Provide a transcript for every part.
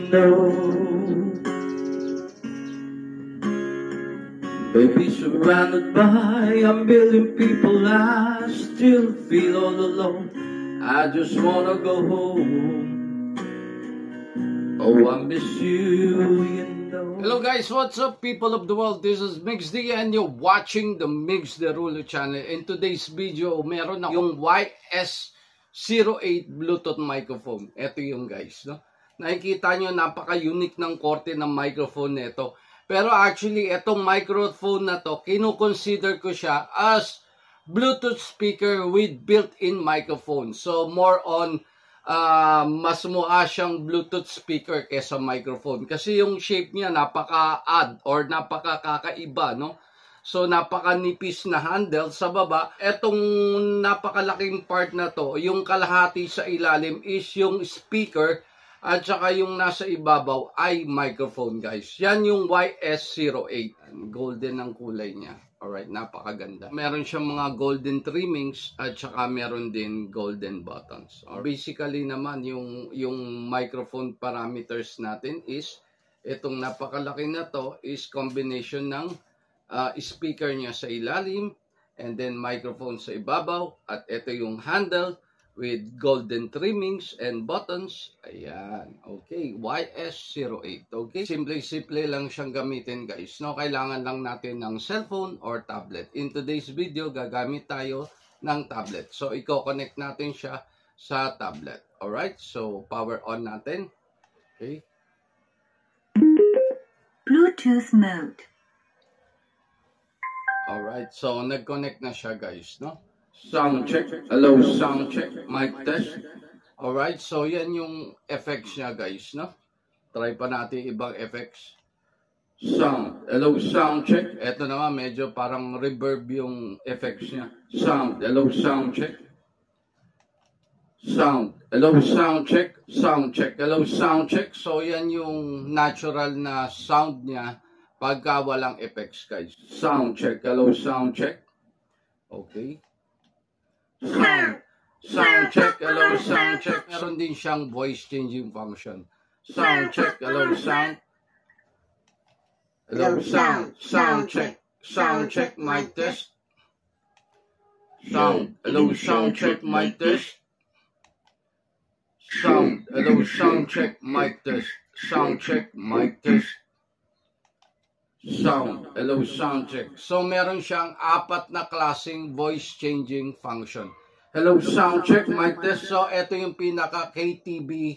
know. Baby, surrounded by a million people, I still feel all alone. I just wanna go home. Oh, I miss you, you know. Hello guys, what's up people of the world? This is Mix D and you're watching the Mix Derulo channel. In today's video, meron na yung YS08 Bluetooth microphone. Ito yung guys, no? Nakikita nyo, napaka-unique ng korte ng microphone nito. Pero actually, itong microphone na to, kino-consider ko siya as Bluetooth speaker with built-in microphone. So, more on, mas mukha siyang Bluetooth speaker kesa microphone. Kasi yung shape niya, napaka-odd or napaka-kakaiba, no? So, napaka-nipis na handle sa baba. Etong napakalaking part na to, yung kalahati sa ilalim is yung speaker. At saka yung nasa ibabaw ay microphone, guys. Yan yung YS08. Golden ang kulay niya. Alright, napakaganda. Meron siyang mga golden trimmings at saka meron din golden buttons. Basically naman, yung microphone parameters natin is itong napakalaki na to is combination ng speaker niya sa ilalim and then microphone sa ibabaw. At ito yung handle with golden trimmings and buttons. Ayan. Okay. YS08. Okay. Simple lang siyang gamitin, guys. No, kailangan lang natin ng cellphone or tablet. In today's video, gagamit tayo ng tablet. So, i-connect natin siya sa tablet. Alright? So, power on natin. Okay. Bluetooth mode. Alright. So, nag-connect na siya, guys. No? Sound check. Hello, sound check. Mic test. Alright, so yan yung effects niya, guys, no? Try pa natin ibang effects. Sound. Hello, sound check. Ito naman, medyo parang reverb yung effects niya. Sound. Hello, sound check. Sound. Hello, sound check. Sound check. Hello, sound check. So yan yung natural na sound niya pagka walang effects, guys. Sound check. Hello, sound check. Okay. Sound check, hello, sound check. Meron din siyang voice changing function. Sound check, hello, sound. Hello, sound. Sound check, mic test. Sound, hello, sound check, mic test. Sound, hello, sound check, mic test. Sound check, mic test. Sound, hello, sound check. So, meron siyang 4 na klaseng voice changing function. Hello, sound check, mic test. So, ito yung pinaka KTB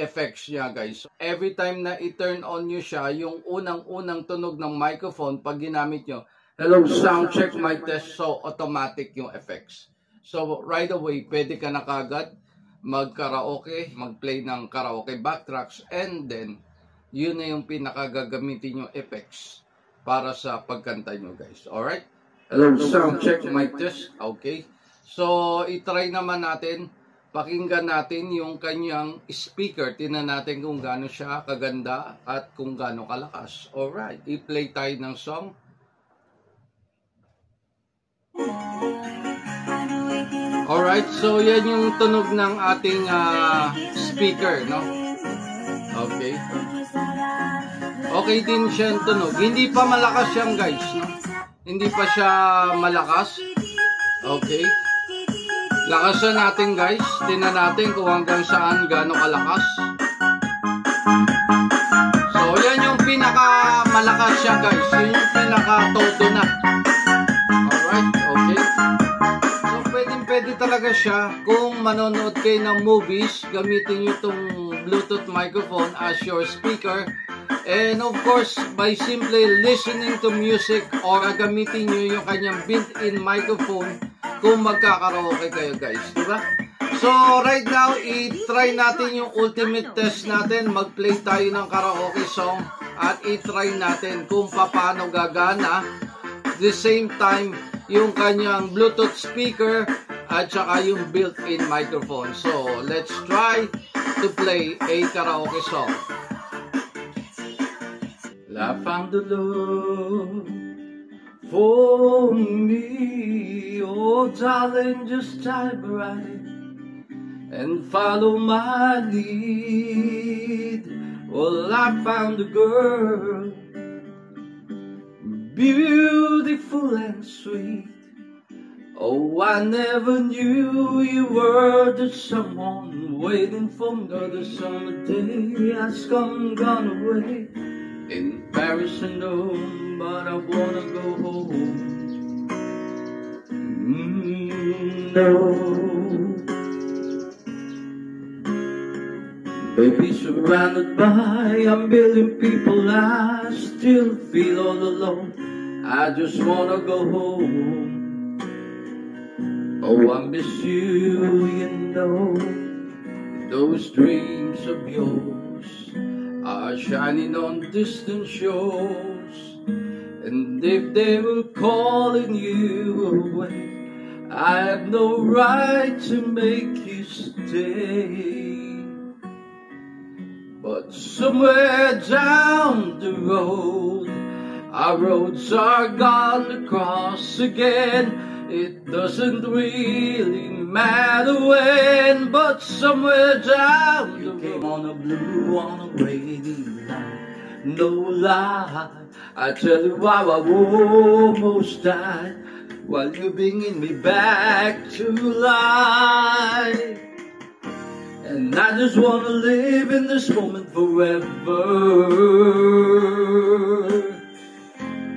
effects niya, guys. Every time na i-turn on nyo siya, yung unang-unang tunog ng microphone, pag ginamit nyo, hello, sound check, mic test. So, automatic yung effects. So, right away, pwede ka na kagad mag-karaoke, mag-play ng karaoke backtracks, and then, yun na yung pinakagagamitin yung effects para sa pagkanta nyo, guys. Alright? Hello, sound check, mic test. Okay. So, itry naman natin, pakinggan natin yung kanyang speaker. Tingnan natin kung gaano siya kaganda at kung gaano kalakas. Alright, i-play tayo ng song. Alright, so yan yung tunog ng ating speaker, no? Okay. Okay din siyang tunog. Hindi pa malakas siyang, guys, no? Hindi pa siya malakas. Okay. Lakasan natin, guys. Tingnan natin kung hanggang saan gaano kalakas. So, yan yung pinaka-malakas siya, guys. Yan yung pinaka-todo na. Alright, okay. So, pwede talaga siya kung manonood kayo ng movies, gamitin nyo itong Bluetooth microphone as your speaker. And of course, by simply listening to music or gamitin nyo yung kanyang built-in microphone kung magkakaraoke kayo, guys, diba? So, right now, i-try natin yung ultimate test natin. Mag-play tayo ng karaoke song at i-try natin kung paano gagana. At the same time, yung kanyang Bluetooth speaker at saka yung built-in microphone. So, let's try to play a karaoke song. I found the Lord for me, oh darling, just dive right in and follow my lead. Well, I found a girl, beautiful and sweet. Oh, I never knew you were the someone waiting for me. The summer day has come, gone away. In Paris and home, but I wanna go home. No. Baby, surrounded by a million people, I still feel all alone. I just wanna go home. Oh, I miss you, you know. Those dreams of yours are shining on distant shores. And if they were calling you away, I have no right to make you stay. But somewhere down the road, our roads are gone across again. It doesn't really matter when, but somewhere down the road, on a blue, on a rainy night, no lie, I tell you how I almost died, while you're bringing me back to life. And I just wanna live in this moment forever,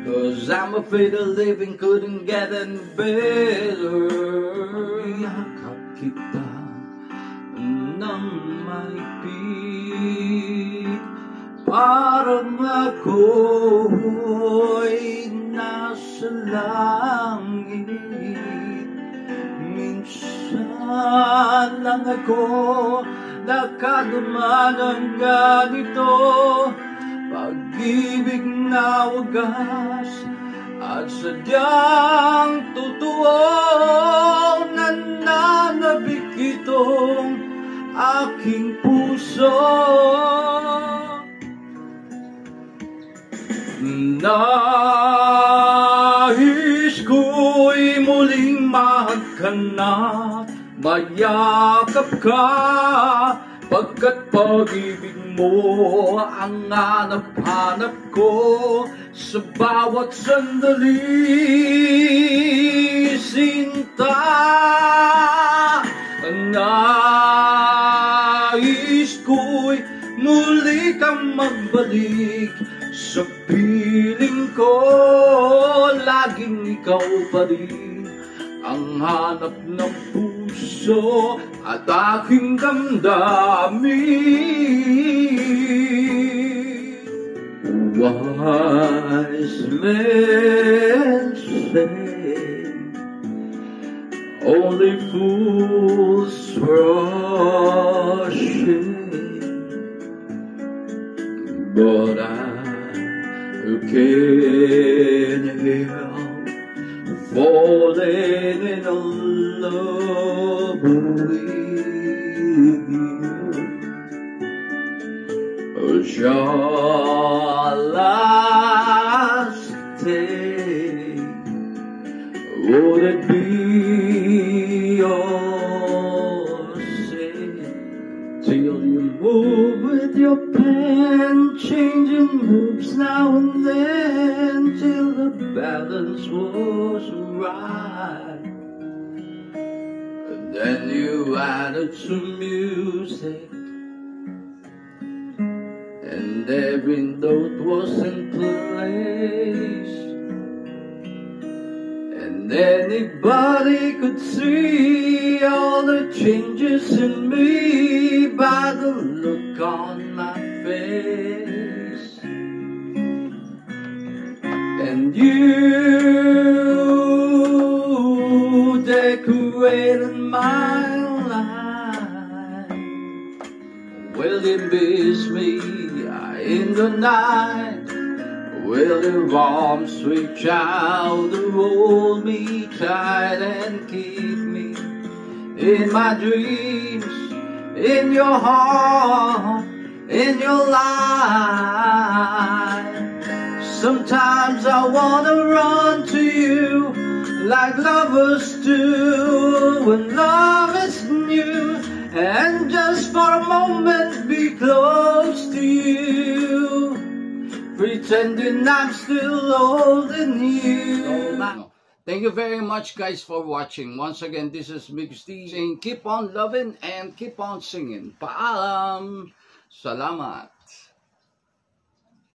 'cause I'm afraid of living couldn't get any better. Yakap kita ng maigpit, parang ako'y nasa langit. Minsan lang ako nakadama ng ganito, pag-ibig na wagas at sadyang totoo. Nananabik itong aking puso. Nais ko'y muling maghanap, mayakap ka, pagkat pag-ibig mo ang hanap-hanap ko sa bawat sandali, sinta. Nais ko'y muli kang magbalik sa piling ko, laging ikaw pa rin ang hanap ng puso at aking damdamin. Wise men say only fools rush in, but who can help falling in love with you? Shall I stay? Would it be your sin till you move with your pen, changing moves now and then till the balance was right, and then you added some music and every note was in place, and anybody could see all the changes in me by the look on my face. And you decorated my life. Will you miss me in the night? Will your arms reach out to hold me tight and keep me in my dreams, in your heart, in your life? Sometimes I wanna run to you like lovers do when love is new, and just for a moment be close to you. pretending I'm still holding you. Thank you very much, guys, for watching. Once again, this is Mix D saying keep on loving and keep on singing. Paalam! Salamat!